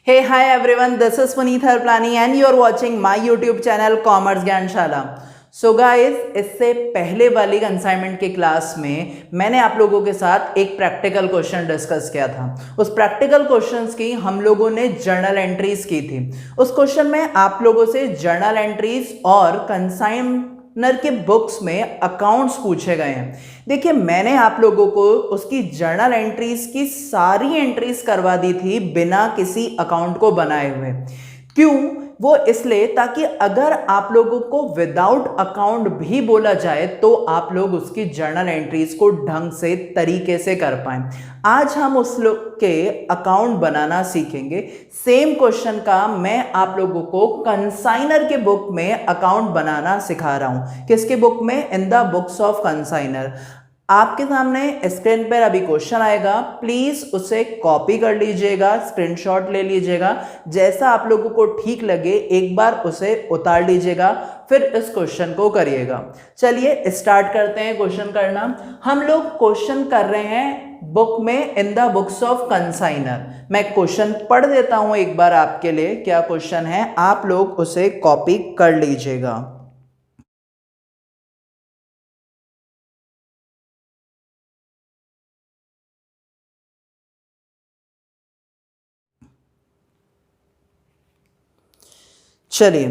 Hey, hi everyone, this is Puneet Harplani and you are watching my YouTube channel Commerce Gyanshala. So guys, इससे पहले वाली assignment के class में मैंने आप लोगों के साथ एक प्रैक्टिकल क्वेश्चन डिस्कस किया था। उस प्रैक्टिकल क्वेश्चंस की हम लोगों ने जर्नल एंट्रीज की थी। उस क्वेश्चन में आप लोगों से जर्नल एंट्रीज और कंसाइनर के बुक्स में अकाउंट्स पूछे गए हैं। देखिए, मैंने आप लोगों को उसकी जर्नल एंट्रीज की सारी एंट्रीज करवा दी थी बिना किसी अकाउंट को बनाए हुए। क्यों? वो इसलिए ताकि अगर आप लोगों को विदाउट अकाउंट भी बोला जाए तो आप लोग उसकी जर्नल एंट्रीज को ढंग से तरीके से कर पाएं। आज हम उस लोग के अकाउंट बनाना सीखेंगे। सेम क्वेश्चन का मैं आप लोगों को कंसाइनर के बुक में अकाउंट बनाना सिखा रहा हूं। किसके बुक में? In the books of consignor. आपके सामने स्क्रीन पर अभी क्वेश्चन आएगा, प्लीज उसे कॉपी कर लीजिएगा, स्क्रीनशॉट ले लीजिएगा। जैसा आप लोगों को ठीक लगे एक बार उसे उतार लीजिएगा, फिर इस क्वेश्चन को करिएगा। चलिए स्टार्ट करते हैं क्वेश्चन करना। हम लोग क्वेश्चन कर रहे हैं बुक में in the books of consignor. मैं क्वेश्चन पढ़ देता हूं एक बार आपके लिए। क्या क्वेश्चन है, आप लोग उसे कॉपी कर लीजिएगा। चलिए,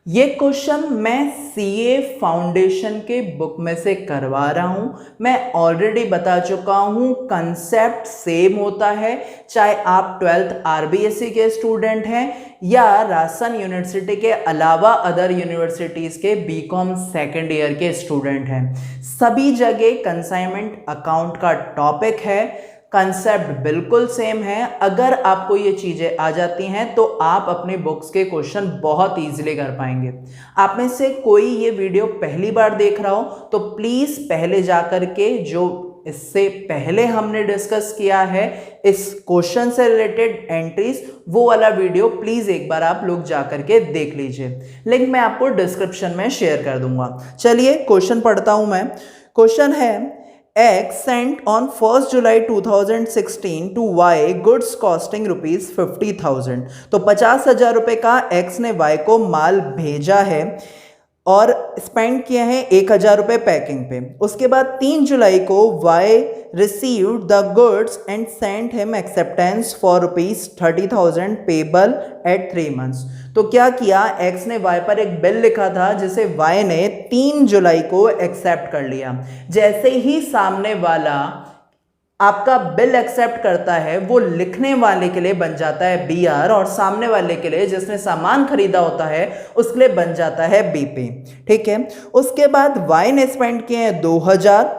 ये क्वेश्चन मैं सीए फाउंडेशन के बुक में से करवा रहा हूं। मैं ऑलरेडी बता चुका हूं, कंसेप्ट सेम होता है चाहे आप 12th आरबीएससी के स्टूडेंट हैं या राजस्थान यूनिवर्सिटी के अलावा अदर यूनिवर्सिटीज के बीकॉम सेकेंड ईयर के स्टूडेंट हैं। सभी जगह कंसाइनमेंट अकाउंट का टॉपिक है। कंसेप्ट बिल्कुल सेम है। अगर आपको ये चीजें आ जाती हैं तो आप अपने बुक्स के क्वेश्चन बहुत इजीली कर पाएंगे। आप में से कोई ये वीडियो पहली बार देख रहा हो तो प्लीज पहले जाकर के जो इससे पहले हमने डिस्कस किया है इस क्वेश्चन से रिलेटेड एंट्रीज, वो वाला वीडियो प्लीज एक बार आप लोग जाकर के देख लीजिए। लिंक मैं आपको डिस्क्रिप्शन में शेयर कर दूंगा। चलिए क्वेश्चन पढ़ता हूं मैं। क्वेश्चन है, X sent on 1st July 2016 to Y goods costing rupees 50,000। तो 50,000 रुपए का X ने Y को माल भेजा है और स्पेंड किए हैं 1,000 रुपए पैकिंग पे। उसके बाद 3 जुलाई को Y received the goods and sent him acceptance for rupees 30,000 payable eight 3 months। तो क्या किया, X ने Y पर एक बिल लिखा था जिसे Y ने 3 जुलाई को एक्सेप्ट कर लिया। जैसे ही सामने वाला आपका बिल एक्सेप्ट करता है, वो लिखने वाले के लिए बन जाता है BR और सामने वाले के लिए जिसने सामान खरीदा होता है उसके लिए बन जाता है BP। ठीक है। उसके बाद Y ने स्पेंड किए हैं 2,000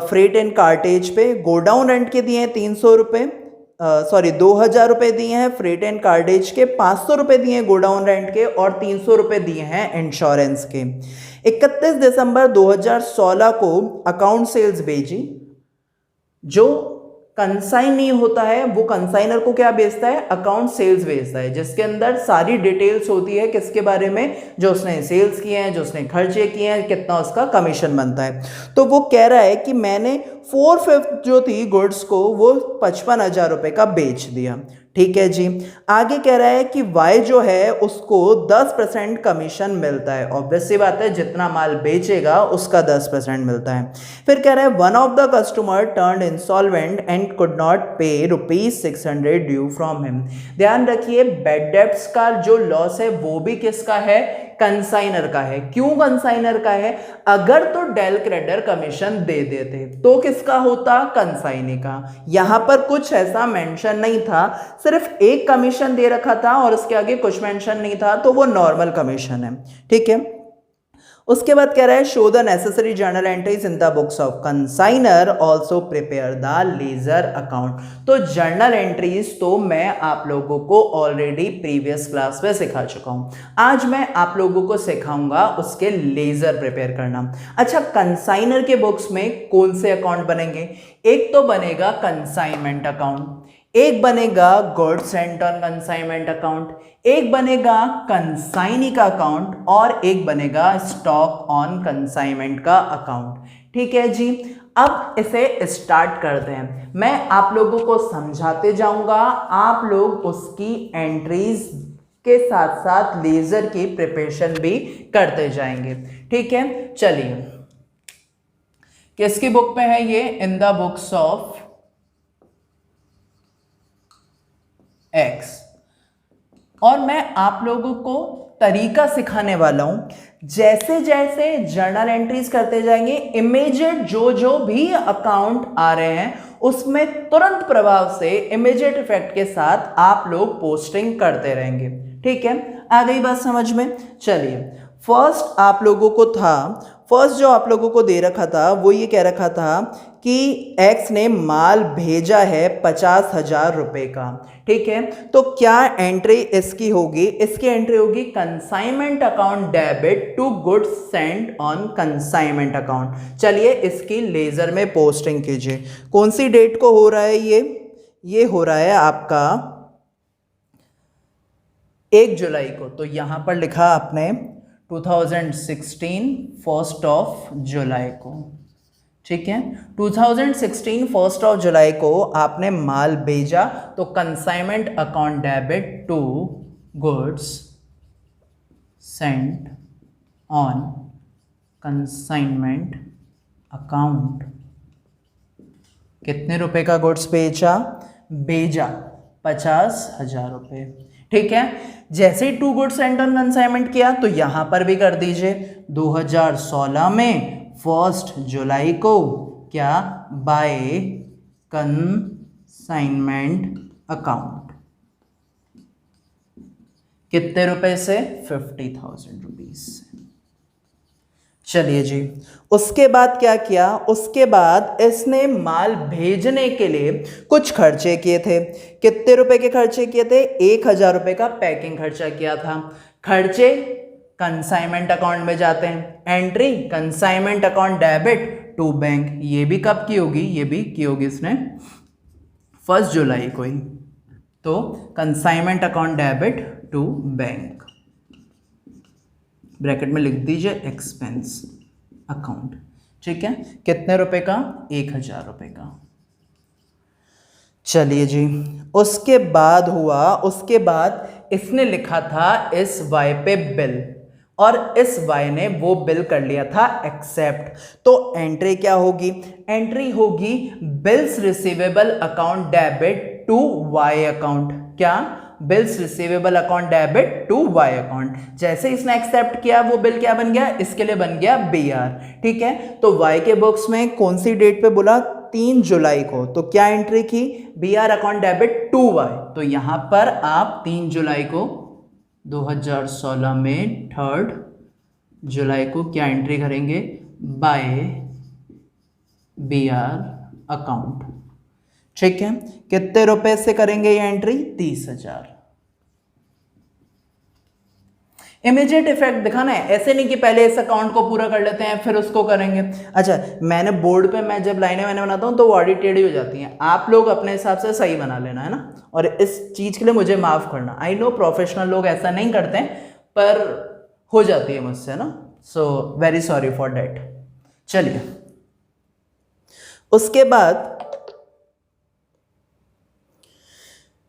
फ्रेट एंड कार्टेज पे। गोडाउन रेंट के दिए हैं 300 रुपये, 2,000 रुपये दिए हैं फ्रेट एंड कार्टेज के, 500 रुपये दिए हैं गोडाउन रेंट के और 300 रुपये दिए हैं इंश्योरेंस के। 31 दिसंबर 2016 को अकाउंट सेल्स भेजी। जो कंसाइनी होता है वो कंसाइनर को क्या बेचता है? अकाउंट सेल्स बेचता है, जिसके अंदर सारी डिटेल्स होती है किसके बारे में? जो उसने सेल्स किए हैं, जो उसने खर्चे किए हैं, कितना उसका कमीशन बनता है। तो वो कह रहा है कि मैंने 4/5 जो थी गुड्स को वो 55,000 रुपये का बेच दिया। ठीक है जी। आगे कह रहा है कि Y जो है उसको 10% कमीशन मिलता है। ऑब्वियस सी बात है, जितना माल बेचेगा उसका 10% मिलता है। फिर कह रहा है one of the customer turned insolvent and could not pay rupees 600 due from him. ध्यान रखिए, बैड डेब्ट्स का जो लॉस है वो भी किसका है? कंसाइनर का है। क्यों कंसाइनर का है? अगर तो डेल क्रेडिटर कमीशन दे देते तो किसका होता? कंसाइनी का। यहां पर कुछ ऐसा मेंशन नहीं था, सिर्फ एक कमीशन दे रखा था और उसके आगे कुछ मेंशन नहीं था, तो वो नॉर्मल कमीशन है। ठीक है। उसके बाद कह रहा है show the necessary journal entries in the books of consignor, also prepare the ledger account. तो जर्नल एंट्रीज तो मैं आप लोगों को ऑलरेडी प्रीवियस क्लास में सिखा चुका हूं। आज मैं आप लोगों को सिखाऊंगा उसके लेजर प्रिपेयर करना। अच्छा, कंसाइनर के बुक्स में कौन से अकाउंट बनेंगे? एक तो बनेगा कंसाइनमेंट अकाउंट, एक बनेगा goods sent on consignment account, एक बनेगा कंसाइनी का अकाउंट और एक बनेगा स्टॉक ऑन कंसाइनमेंट का अकाउंट। ठीक है जी। अब इसे स्टार्ट करते हैं। मैं आप लोगों को समझाते जाऊंगा, आप लोग उसकी एंट्रीज के साथ साथ लेजर की प्रिपरेशन भी करते जाएंगे। ठीक है, चलिए किसकी बुक में है ये? इन द बुक्स ऑफ एक्स। और मैं आप लोगों को तरीका सिखाने वाला हूं। जैसे जैसे जर्नल एंट्रीज करते जाएंगे, इमीडिएट जो जो भी अकाउंट आ रहे हैं उसमें तुरंत प्रभाव से इमीडिएट इफेक्ट के साथ आप लोग पोस्टिंग करते रहेंगे। ठीक है, आ गई बात समझ में? चलिए, फर्स्ट आप लोगों को था, फर्स्ट जो आप लोगों को दे रखा था वो ये कह रखा था कि एक्स ने माल भेजा है 50,000 रुपए का। ठीक है, तो क्या एंट्री इसकी होगी? इसकी एंट्री होगी consignment account debit to goods sent on consignment account. चलिए इसकी लेजर में पोस्टिंग कीजिए। कौन सी डेट को हो रहा है ये हो रहा है आपका 1 जुलाई को। तो यहां पर लिखा आपने 2016 1 जुलाई को। ठीक है, 2016 1 जुलाई को आपने माल भेजा, तो consignment account debit to goods sent on consignment account. कितने रुपए का गुड्स भेजा? 50,000 रुपए। ठीक है, जैसे ही to goods sent on consignment किया तो यहां पर भी कर दीजिए 2016 में 1 जुलाई को क्या? By consignment account. कितने रुपए से? 50,000 रुपीज। चलिए जी, उसके बाद क्या किया? उसके बाद इसने माल भेजने के लिए कुछ खर्चे किए थे। कितने रुपए के खर्चे किए थे? 1,000 रुपए का पैकिंग खर्चा किया था। खर्चे कंसाइनमेंट अकाउंट में जाते हैं। Entry consignment account debit to bank. ये भी कब की होगी? ये भी की होगी इसने 1 जुलाई को ही। तो consignment account debit to bank, bracket में लिख दीजिए एक्सपेंस अकाउंट। ठीक है, कितने रुपए का? 1,000 रुपए का। चलिए जी, उसके बाद हुआ, उसके बाद इसने लिखा था इस वाई पे बिल, और इस वाई ने वो बिल कर लिया था एक्सेप्ट। तो एंट्री क्या होगी? एंट्री होगी bills receivable account debit to Y account. क्या? Bills receivable account debit to Y account. जैसे इसने एक्सेप्ट किया वो बिल क्या बन गया? इसके लिए बन गया BR। ठीक है, तो वाई के बुक्स में कौन सी डेट पे बोला? 3 जुलाई को। तो क्या एंट्री की? BR account debit to Y. तो यहां पर आप 3 जुलाई को 2016 में 3 जुलाई को क्या एंट्री करेंगे? By BR account. ठीक है, कितने रुपए से करेंगे ये एंट्री? 30,000। इमीडिएट इफेक्ट दिखाना है, ऐसे नहीं कि पहले इस अकाउंट को पूरा कर लेते हैं फिर उसको करेंगे। अच्छा, मैंने बोर्ड पे मैं जब लाइनें बनाता हूं तो वो ऑडिट टेढ़ी हो जाती हैं। आप लोग अपने हिसाब से सही बना लेना, है ना। और इस चीज के लिए मुझे माफ करना। आई नो प्रोफेशनल लोग ऐसा नहीं करते हैं, पर हो जाती है मुझसे ना, so very sorry for that. चलिए, उसके बाद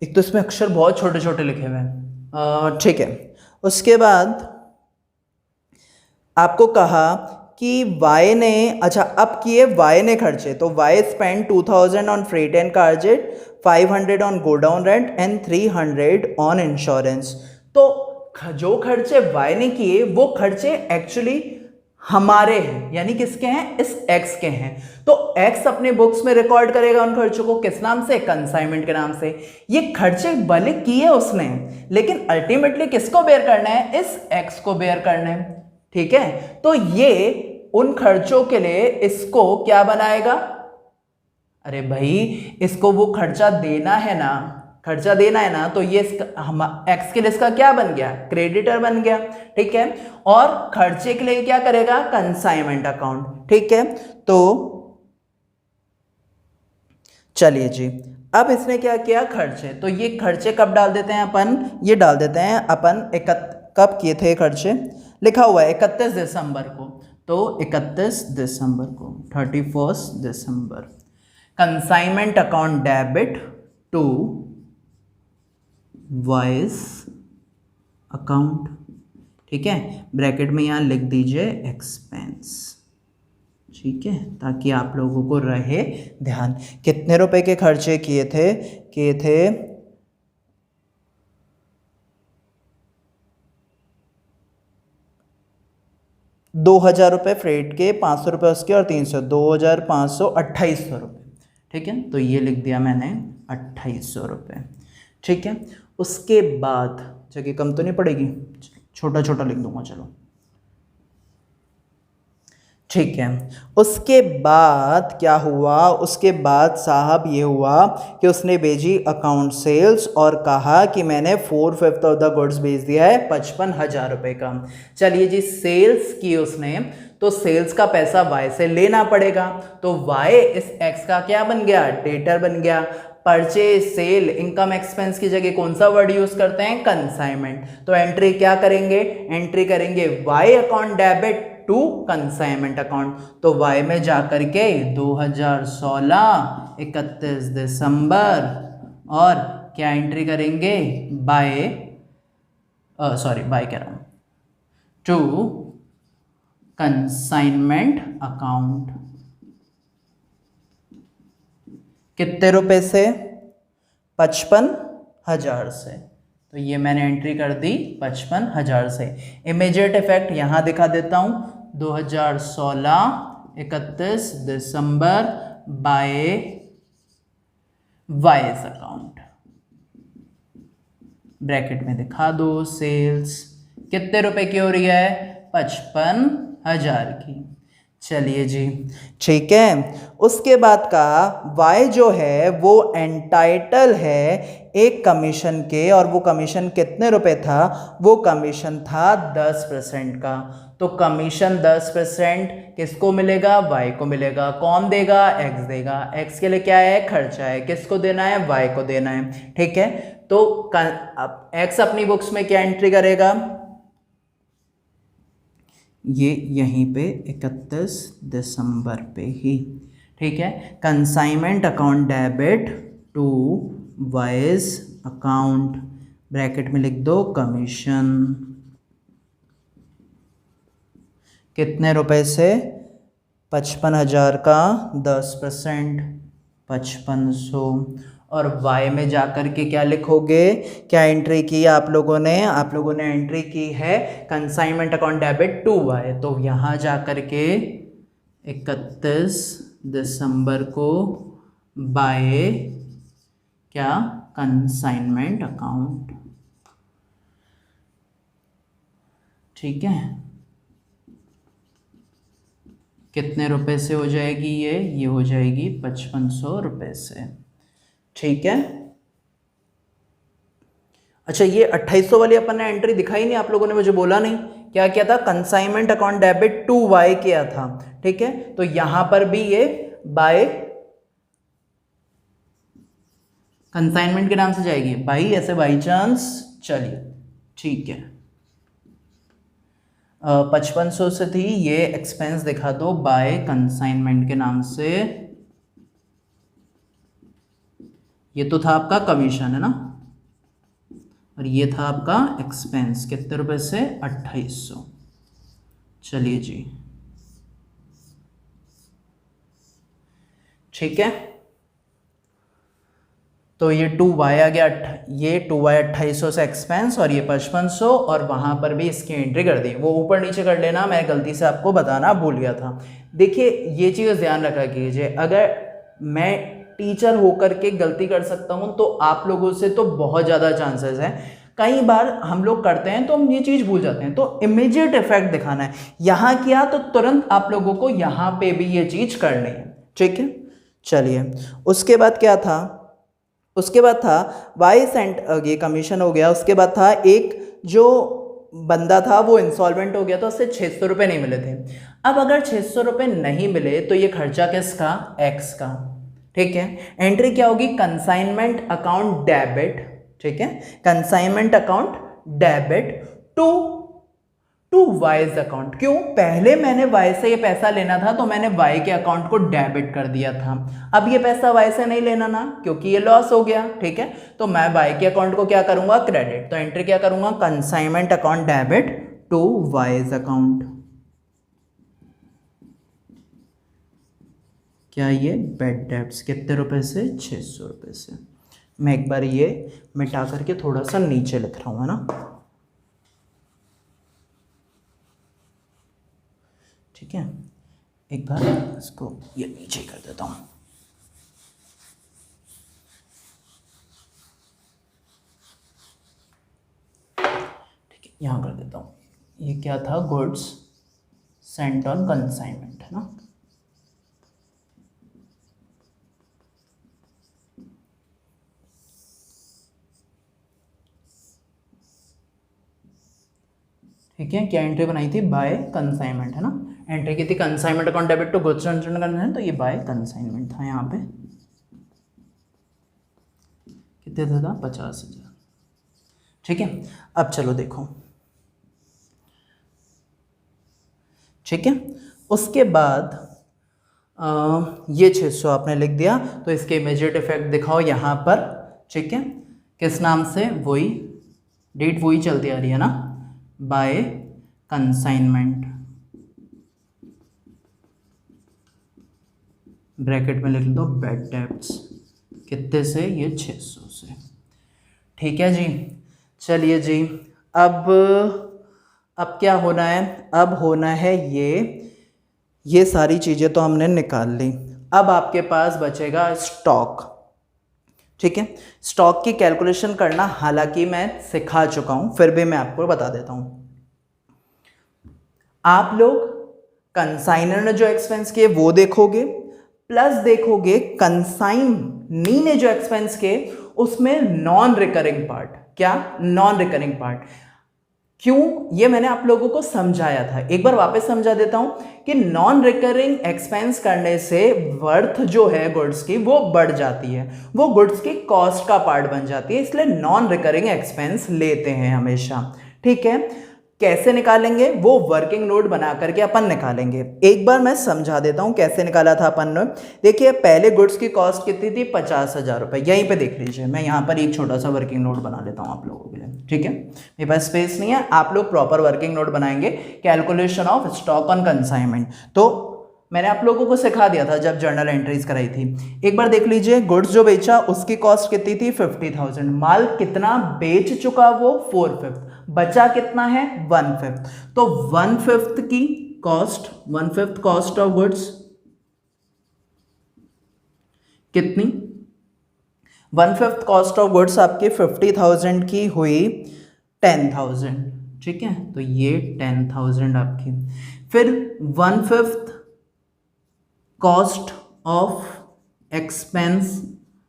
एक तो इसमें अक्षर बहुत छोटे छोटे लिखे हुए हैं। ठीक है, उसके बाद आपको कहा कि वाई ने, अच्छा अब किए वाई ने खर्चे, तो Y spend 2,000 on freight and cartage, 500 on godown rent and 300 on insurance. तो जो खर्चे वाई ने किए वो खर्चे एक्चुअली हमारे हैं, यानी किसके हैं? इस एक्स के हैं। तो एक्स अपने बुक्स में रिकॉर्ड करेगा उन खर्चों को, किस नाम से? कंसाइनमेंट के नाम से। ये खर्चे भले किए उसने, लेकिन अल्टीमेटली किसको बेयर करना है? इस एक्स को बेयर करना है। ठीक है, तो ये उन खर्चों के लिए इसको क्या बनाएगा? अरे भाई, इसको वो खर्चा देना है ना, खर्चा देना है ना, तो ये एक्स के लिए इसका क्या बन गया? क्रेडिटर बन गया। ठीक है, और खर्चे के लिए क्या करेगा? Consignment account. ठीक है, तो चलिए जी, अब इसने क्या किया? खर्चे। तो ये खर्चे कब डाल देते हैं अपन? ये डाल देते हैं अपन कब किए थे खर्चे? लिखा हुआ है 31 दिसंबर को। तो 31 दिसंबर को, 31 दिसंबर। Consignment account debit to Y's account, ठीक है, ब्रैकेट में यहाँ लिख दीजिए एक्सपेंस, ठीक है, ताकि आप लोगों को रहे ध्यान। कितने रुपए के खर्चे किए थे 2,000 रुपये फ्रेट के, 500 रुपये उसके और 300, 2,500, 2,800 रुपये, ठीक है। तो ये लिख दिया मैंने 2,800 रुपये, ठीक है। उसके बाद जगह कम तो नहीं पड़ेगी, छोटा छोटा लिख दूंगा, चलो ठीक है। उसके बाद क्या हुआ, उसके बाद साहब ये हुआ कि उसने भेजी अकाउंट सेल्स और कहा कि मैंने 4/5 ऑफ द गुड्स भेज दिया है 55,000 रुपये का। चलिए जी, सेल्स की उसने, तो सेल्स का पैसा वाई से लेना पड़ेगा, तो वाई इस एक्स का क्या बन गया, डेटर बन गया। परचेज, सेल, इनकम एक्सपेंस की जगह कौन सा वर्ड यूज करते हैं, कंसाइनमेंट। तो एंट्री क्या करेंगे, एंट्री करेंगे Y account debit to consignment account. तो वाई में जाकर के 2016 31 दिसंबर, और क्या एंट्री करेंगे, बाय कह रहा हूं, टू कंसाइनमेंट अकाउंट। कितने रुपए से, 55,000 से। तो ये मैंने एंट्री कर दी 55,000 से। इमीडिएट इफेक्ट यहां दिखा देता हूं, 2016 31 दिसंबर बाय वाइज अकाउंट, ब्रैकेट में दिखा दो। सेल्स कितने रुपए की हो रही है, 55,000 की। चलिए जी, ठीक है। उसके बाद का वाई जो है वो एंटाइटल है एक कमीशन के, और वो कमीशन कितने रुपए था, वो कमीशन था 10% का। तो कमीशन 10% किसको मिलेगा, वाई को मिलेगा। कौन देगा, एक्स देगा। एक्स के लिए क्या है, खर्चा है, किसको देना है, वाई को देना है, ठीक है। तो एक्स अपनी बुक्स में क्या एंट्री करेगा, ये यहीं पे 31 दिसंबर पे ही, ठीक है। Consignment account debit to Y's account, bracket में लिख दो कमीशन। कितने रुपए से, 55,000 का 10%, 5500। और वाई में जाकर के क्या लिखोगे, क्या एंट्री की आप लोगों ने, एंट्री की है consignment account debit to Y. तो यहाँ जाकर के 31 दिसंबर को बाय क्या, कंसाइनमेंट अकाउंट, ठीक है। कितने रुपए से हो जाएगी ये हो जाएगी 5500 रुपये से, ठीक है। अच्छा, ये 2800 वाली अपन ने एंट्री दिखाई नहीं, आप लोगों ने मुझे बोला नहीं, क्या किया था, consignment account debit to Y किया था, ठीक है। तो यहां पर भी ये बाय कंसाइनमेंट के नाम से जाएगी, भाई ऐसे बाई चांस, चलिए ठीक है। 5500 से थी, ये एक्सपेंस दिखा दो बाय कंसाइनमेंट के नाम से। ये तो था आपका कमीशन, है ना, और ये था आपका एक्सपेंस, कितने रुपए से, 2800। चलिए जी, ठीक है। तो ये 2y आ गया, ये 2y 2800 से एक्सपेंस, और ये 5500, और वहां पर भी इसकी एंट्री कर दी। वो ऊपर नीचे कर लेना, मैं गलती से आपको बताना भूल गया था। देखिए, ये चीज़ ध्यान रखा कीजिए, अगर मैं टीचर होकर के गलती कर सकता हूं तो आप लोगों से तो बहुत ज़्यादा चांसेस हैं। कई बार हम लोग करते हैं तो हम ये चीज़ भूल जाते हैं, तो इमीडिएट इफेक्ट दिखाना है। यहाँ किया तो तुरंत आप लोगों को यहाँ पे भी ये चीज़ करनी है, ठीक है। चलिए, उसके बाद क्या था, उसके बाद था वाई सेंट, ये कमीशन हो गया। उसके बाद था एक जो बंदा था वो इंसॉल्वेंट हो गया, तो उससे 600 रुपये नहीं मिले थे। अब अगर 600 रुपये नहीं मिले तो ये खर्चा किसका, एक्स का, ठीक है। एंट्री क्या होगी, कंसाइनमेंट अकाउंट डेबिट, ठीक है, consignment account debit to Y's account. क्यों? पहले मैंने वाई से ये पैसा लेना था तो मैंने वाई के अकाउंट को डेबिट कर दिया था। अब ये पैसा वाई से नहीं लेना ना, क्योंकि ये लॉस हो गया। ठीक है, तो मैं वाई के अकाउंट को क्या करूंगा? क्रेडिट। तो एंट्री क्या करूंगा? Consignment account debit to Y's account. क्या ये बेड डेब्ट्स कितने रुपए से? 600 रुपये से। मैं एक बार ये मिटा करके थोड़ा सा नीचे लिख रहा हूँ, है ना। ठीक है, एक बार इसको ये नीचे कर देता हूँ। ठीक है, यहाँ कर देता हूँ। ये क्या था? गुड्स सेंट ऑन कंसाइनमेंट, है ना। ठीक है, क्या एंट्री बनाई थी? बाय कंसाइनमेंट, है ना। एंट्री की थी consignment account debit to goods sent on consignment, तो ये बाय कंसाइनमेंट था। यहाँ पे कितने था? 50,000। ठीक है, अब चलो देखो। ठीक है, उसके बाद ये 600 आपने लिख दिया, तो इसके इमीडिएट इफेक्ट दिखाओ यहाँ पर। ठीक है, किस नाम से? वही डेट वही चलती आ रही है ना, बाय कंसाइनमेंट। ब्रैकेट में लिख दो बेड डेब्ट्स। कितने से? ये 600 से। ठीक है जी, चलिए जी। अब क्या होना है? अब होना है ये सारी चीज़ें तो हमने निकाल ली। अब आपके पास बचेगा स्टॉक। ठीक है, स्टॉक की कैलकुलेशन करना हालांकि मैं सिखा चुका हूं, फिर भी मैं आपको बता देता हूं। आप लोग कंसाइनर ने जो एक्सपेंस किए वो देखोगे, प्लस देखोगे कंसाइनी ने जो एक्सपेंस किए उसमें नॉन रिकरिंग पार्ट। क्या? Non recurring part. क्यों? ये मैंने आप लोगों को समझाया था, एक बार वापस समझा देता हूं कि नॉन रिकरिंग एक्सपेंस करने से वर्थ जो है गुड्स की वो बढ़ जाती है, वो गुड्स की कॉस्ट का पार्ट बन जाती है, इसलिए नॉन रिकरिंग एक्सपेंस लेते हैं हमेशा। ठीक है, कैसे निकालेंगे? वो वर्किंग नोट बना करके अपन निकालेंगे। एक बार मैं समझा देता हूं कैसे निकाला था अपन ने। देखिए, पहले गुड्स की कॉस्ट कितनी थी? 50,000 रुपये। यहीं पे देख लीजिए, मैं यहाँ पर एक छोटा सा वर्किंग नोट बना लेता हूँ आप लोगों के लिए। ठीक है, मेरे पास स्पेस नहीं है, आप लोग प्रॉपर वर्किंग नोट बनाएंगे। Calculation of stock on consignment तो मैंने आप लोगों को सिखा दिया था जब जर्नल एंट्रीज कराई थी। एक बार देख लीजिए, गुड्स जो बेचा उसकी कॉस्ट कितनी थी? 50,000। माल कितना बेच चुका? वो 4/5। बचा कितना है? 1/5। तो 1/5 की कॉस्ट, 1/5 कॉस्ट ऑफ गुड्स कितनी? 1/5 कॉस्ट ऑफ गुड्स आपकी 50,000 की हुई 10,000। ठीक है, तो ये 10,000 आपकी। फिर 1/5 cost of expense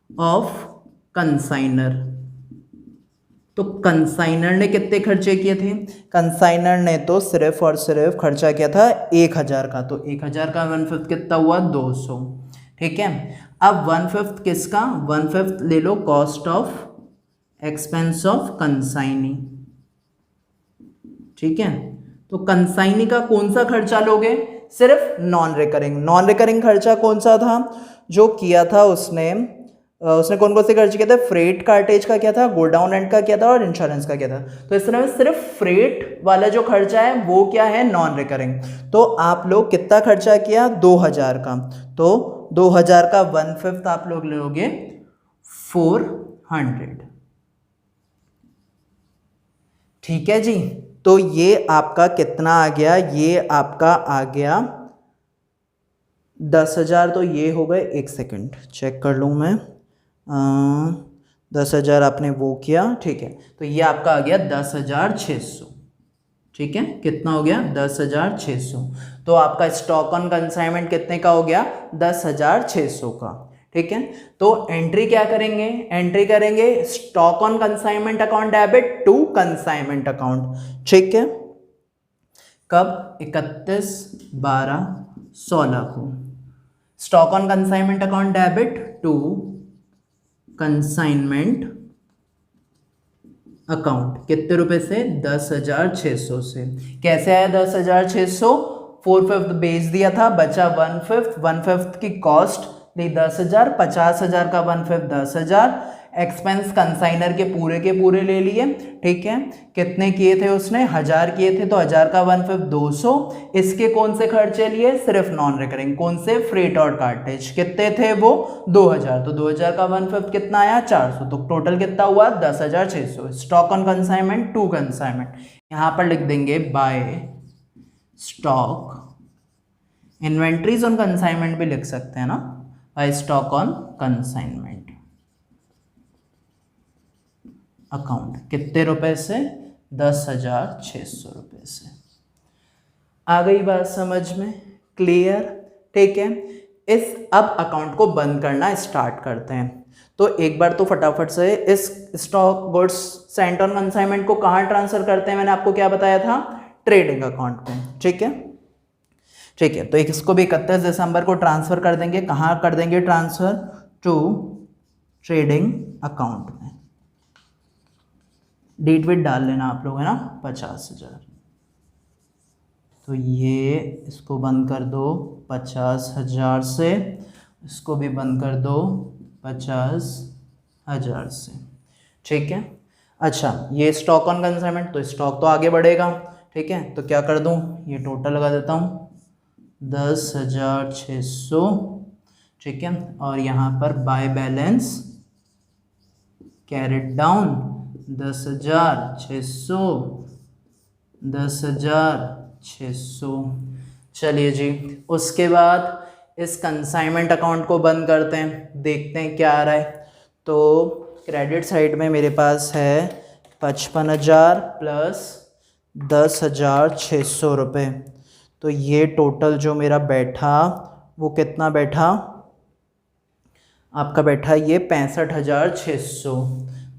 of consignor. तो कंसाइनर ने कितने खर्चे किए थे? कंसाइनर ने तो सिर्फ और सिर्फ खर्चा किया था 1,000 का, तो 1,000 का 1/5 कितना हुआ? 200। ठीक है, अब 1/5 किसका? 1/5 ले low cost of expense of consignee. ठीक है, तो कंसाइनी का कौन सा खर्चा लोगे? सिर्फ नॉन रिकरिंग। नॉन रिकरिंग खर्चा कौन सा था जो किया था उसने कौन कौन से खर्चे किया था? फ्रेट कार्टेज का किया था, गोडाउन रेंट का किया था और इंश्योरेंस का किया था। तो इस तरह में सिर्फ फ्रेट वाला जो खर्चा है वो क्या है? Non recurring. तो आप लोग कितना खर्चा किया? 2,000 का। तो 2,000 का 1/5 आप लोग लोगे 400। ठीक है जी, तो ये आपका कितना आ गया? ये आपका आ गया 10,000। तो ये हो गए, एक सेकंड चेक कर लूँ मैं। 10,000 आपने वो किया। ठीक है, तो ये आपका आ गया 10,600। ठीक है, कितना हो गया? 10,600। तो आपका स्टॉक ऑन कंसाइनमेंट कितने का हो गया? 10,600 का। ठीक है, तो एंट्री क्या करेंगे? एंट्री करेंगे stock on consignment account debit to consignment account. ठीक है, कब? 31/12/16 को stock on consignment account debit to consignment account कितने रुपए से? 10,600 से। कैसे आया 10,600? 4/5 बेच दिया था, बचा 1/5। 1/5 की कॉस्ट ली 10,000, 50,000 का 1/5 10,000। एक्सपेंस कंसाइनर के पूरे ले लिए, ठीक है। कितने किए थे उसने? 1000 किए थे, तो 1000 का 1/5 200। इसके कौन से खर्चे लिए? सिर्फ नॉन रिकरिंग। कौन से? फ्रेट और कार्टेज। कितने थे वो? 2000। तो 2000 का 1/5 कितना आया? 400। तो टोटल कितना हुआ? 10,600। Stock on consignment to consignment, यहाँ पर लिख देंगे by stock. Inventories on consignment भी लिख सकते हैं ना, by stock on consignment account. कितने रुपए से? 10,600 रुपये से। आ गई बात समझ में? क्लियर? ठीक है। इस अब अकाउंट को बंद करना स्टार्ट करते हैं। तो एक बार तो फटाफट से इस stock goods sent on consignment को कहाँ ट्रांसफर करते हैं? मैंने आपको क्या बताया था? ट्रेडिंग अकाउंट पे। ठीक है, ठीक है। तो इसको भी 31 दिसंबर को ट्रांसफर कर देंगे। कहाँ कर देंगे ट्रांसफर? टू ट्रेडिंग अकाउंट में। डेट वेट डाल लेना आप लोग, है ना, 50,000। तो ये इसको बंद कर दो 50,000 से, इसको भी बंद कर दो 50,000 से। ठीक है। अच्छा, ये स्टॉक ऑन कंसाइनमेंट, तो स्टॉक तो आगे बढ़ेगा। ठीक है, तो क्या कर दूं? ये टोटल लगा देता हूँ 10,600। ठीक है, और यहाँ पर बाय बैलेंस कैरेट डाउन 10,600, 10,600। चलिए जी, उसके बाद इस कंसाइनमेंट अकाउंट को बंद करते हैं, देखते हैं क्या आ रहा है। तो क्रेडिट साइड में मेरे पास है 55,000 प्लस 10,600 रुपये। तो ये टोटल जो मेरा बैठा वो कितना बैठा? आपका बैठा ये 65,600।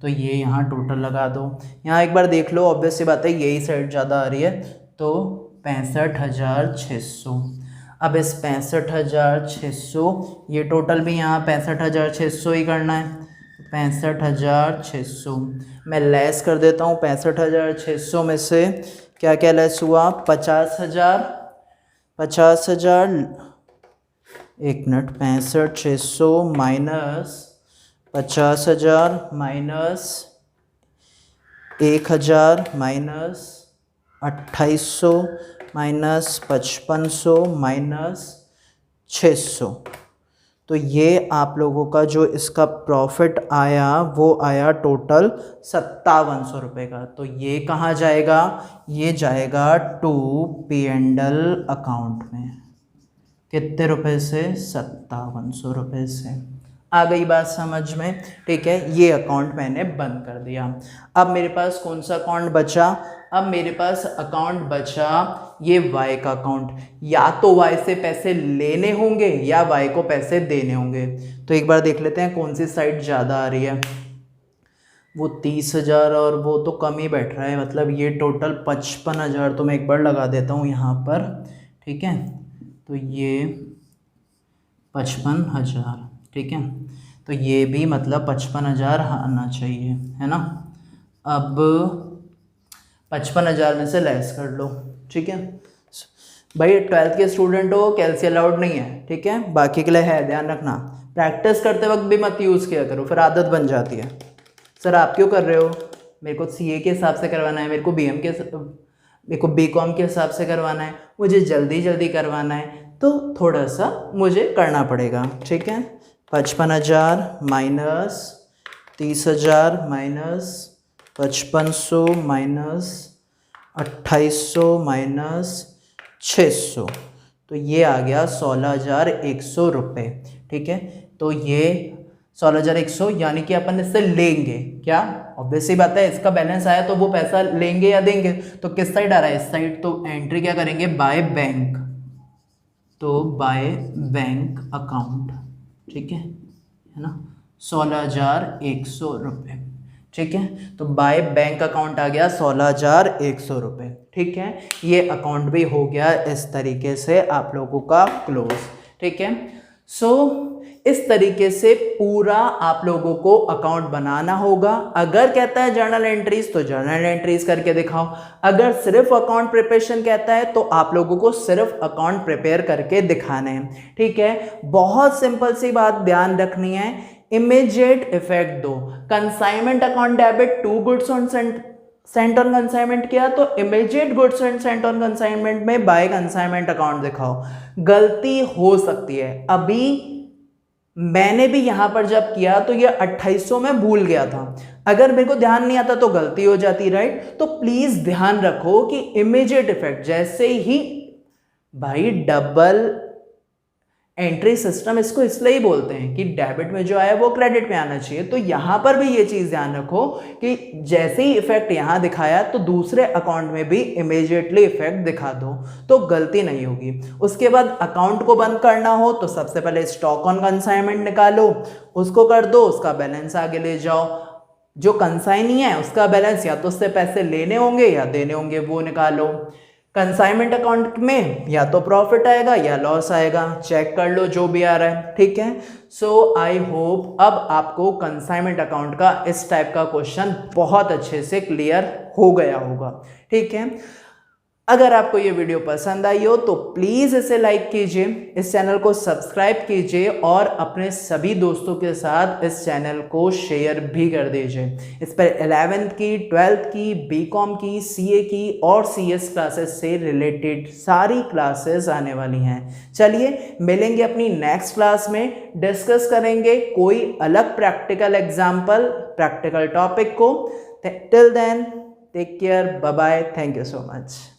तो ये यहाँ टोटल लगा दो। यहाँ एक बार देख लो, ऑब्वियस सी बात है यही साइड ज़्यादा आ रही है, तो 65,600। अब इस 65,600, ये टोटल भी यहाँ 65,600 ही करना है। 65,600 मैं लेस कर देता हूँ। 65,600 में से क्या क्या लेस हुआ? 50,000, 50,000, एक minute, 65,600 minus 50,000 minus 1,000 minus 2,800 minus 5,500 minus 600। तो ये आप लोगों का जो इसका प्रॉफिट आया वो आया टोटल 5700 रुपये का। तो ये कहाँ जाएगा? ये जाएगा टू P&L अकाउंट में। कितने रुपए से? 5700 रुपये से। आ गई बात समझ में? ठीक है, ये अकाउंट मैंने बंद कर दिया। अब मेरे पास कौन सा अकाउंट बचा? अब मेरे पास अकाउंट बचा ये वाई का अकाउंट। या तो वाई से पैसे लेने होंगे या वाई को पैसे देने होंगे। तो एक बार देख लेते हैं कौन सी साइड ज़्यादा आ रही है। वो 30,000 और वो तो कम ही बैठ रहा है, मतलब ये टोटल 55,000। तो मैं एक बार लगा देता हूँ यहाँ पर। ठीक है, तो ये 55,000। ठीक है, तो ये भी मतलब 55,000 आना चाहिए, है ना। अब 55,000 में से लेस कर लो। ठीक है भाई, 12th के स्टूडेंट हो, कैलसी अलाउड नहीं है। ठीक है, बाकी के लिए है, ध्यान रखना। प्रैक्टिस करते वक्त भी मत यूज़ किया करो, फिर आदत बन जाती है। सर आप क्यों कर रहे हो? मेरे को CA के हिसाब से करवाना है, मेरे को BCom के हिसाब से करवाना है, मुझे जल्दी करवाना है, तो थोड़ा सा मुझे करना पड़ेगा। ठीक है, 55,000 माइनस 30,000 माइनस 5,500 माइनस 2,800 माइनस 600, तो ये आ गया 16,100 रुपये। ठीक है, तो ये 16,100 यानी कि अपन इससे लेंगे क्या? ऑब्वियस ही बात है, इसका बैलेंस आया तो वो पैसा लेंगे या देंगे। तो किस साइड आ रहा है? इस साइड। तो एंट्री क्या करेंगे? By bank. तो बाय बैंक अकाउंट। ठीक है ना, 16,100 रुपये। ठीक है, तो बाय बैंक अकाउंट आ गया 16,100 रुपये। ठीक है, ये अकाउंट भी हो गया इस तरीके से आप लोगों का क्लोज। ठीक है, सो इस तरीके से पूरा आप लोगों को अकाउंट बनाना होगा। अगर कहता है जर्नल एंट्रीज तो जर्नल एंट्रीज करके दिखाओ, अगर सिर्फ अकाउंट प्रिपरेशन कहता है तो आप लोगों को सिर्फ अकाउंट प्रिपेयर करके दिखाने हैं। ठीक है, बहुत सिंपल सी बात ध्यान रखनी है, इमीडिएट इफेक्ट दो। Consignment account debit to goods on sent on consignment किया तो immediate goods and sent on consignment में बाय कंसाइनमेंट अकाउंट दिखाओ। गलती हो सकती है, अभी मैंने भी यहां पर जब किया तो ये 2800 में भूल गया था, अगर मेरे को ध्यान नहीं आता तो गलती हो जाती, राइट। तो प्लीज ध्यान रखो कि इमीडिएट इफेक्ट, जैसे ही भाई डबल एंट्री सिस्टम इसको इसलिए ही बोलते हैं कि डेबिट में जो आया वो क्रेडिट में आना चाहिए। तो यहां पर भी ये चीज ध्यान रखो कि जैसे ही इफेक्ट यहां दिखाया तो दूसरे अकाउंट में भी इमीडिएटली इफेक्ट दिखा दो, तो गलती नहीं होगी। उसके बाद अकाउंट को बंद करना हो तो सबसे पहले स्टॉक ऑन कंसाइनमेंट निकालो, उसको कर दो, उसका बैलेंस आगे ले जाओ। जो कंसाइनी है उसका बैलेंस या तो उससे पैसे लेने होंगे या देने होंगे, वो निकालो। कंसाइनमेंट अकाउंट में या तो प्रॉफिट आएगा या लॉस आएगा, चेक कर लो जो भी आ रहा है। ठीक है, सो आई होप अब आपको कंसाइनमेंट अकाउंट का इस टाइप का क्वेश्चन बहुत अच्छे से क्लियर हो गया होगा। ठीक है, अगर आपको ये वीडियो पसंद आई हो तो प्लीज़ इसे लाइक कीजिए, इस चैनल को सब्सक्राइब कीजिए और अपने सभी दोस्तों के साथ इस चैनल को शेयर भी कर दीजिए। इस पर 11th की, 12th की, बीकॉम की, सीए की और सीएस क्लासेस से रिलेटेड सारी क्लासेस आने वाली हैं। चलिए मिलेंगे अपनी नेक्स्ट क्लास में, डिस्कस करेंगे कोई अलग प्रैक्टिकल एग्जाम्पल, प्रैक्टिकल टॉपिक को। Till then take care, bye bye, thank you so much.